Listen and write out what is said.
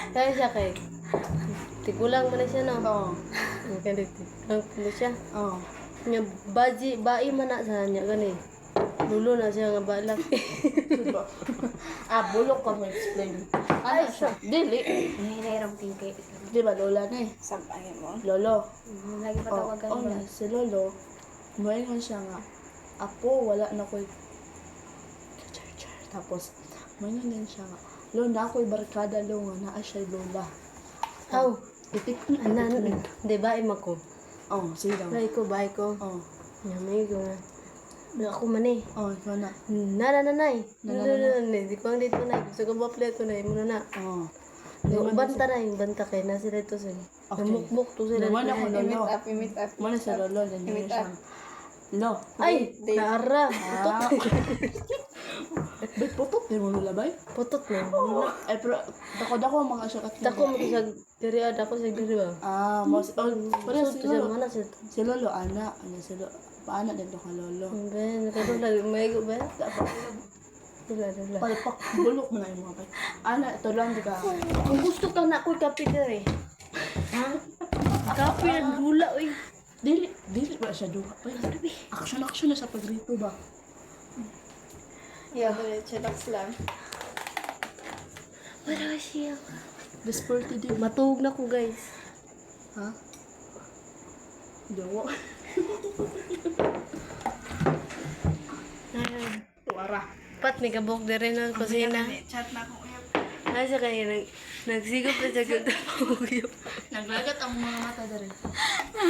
Kaya siya kay. Tigulang man na siya, no? Oo. Kaya tigulang po siya. Oo. Nya bai man na sa niya gani. Lulo na siya nga balak. Bulok ka mo explain. Ano siya? Dili. Hinahiram tingkay. Di ba lola na eh? Sabayan mo. Lolo. Lagi pa tawagan Oo mo. na, si Lolo. Mayon siya nga. Apo, wala na ko'y tapos, mayon din siya nga. Lo, na ako'y barkada lo nga, naa siya lola. Aw, Itik anan, di ba ima ko? Oh, sige daw. Bay ko. Oh, Nya may ko nga. Ako man eh. oh, ikaw na. Nanay. Nanay. Di ko ang dito na. Gusto ko ba play ko na. Muna na. Oh. Yung banta na. Yung banta kay na sila ito sila. Okay. Namukmuk to sila. Naman ako, Lolo. Imit up. Muna sa Lolo, din Imit siya. up. Lo. Ay! Nara! Ah. Ba't putot? Di mo nulabay? Putot na. Ay, pero dako mga siya katulad. Tako mo sa diri ada ko sa diri ba. Mas, parang si Siya Lolo. mana siya. Si Lolo, ana. Ano si Lolo? Paana din to ka Lolo. Ben, kado lagi may ko ba? Dula. Palpak, bulok na yung mga pay. Ana, ito lang, di ba? Kung gusto ka na ko kape diri. Ha? Kape na gula oy. Dili ba siya duha? Pay, action na sa pagrito ba? Yeah, chillax lang. Wala siya. Disporty din. Matug na ko guys. Ha? Dawa. Tuwara. Pat ni kabok diri na kusina. Chat na akong uyab. Ay siya kaya nagsigop na siya gagawin. Naglagat ang mga mata dere.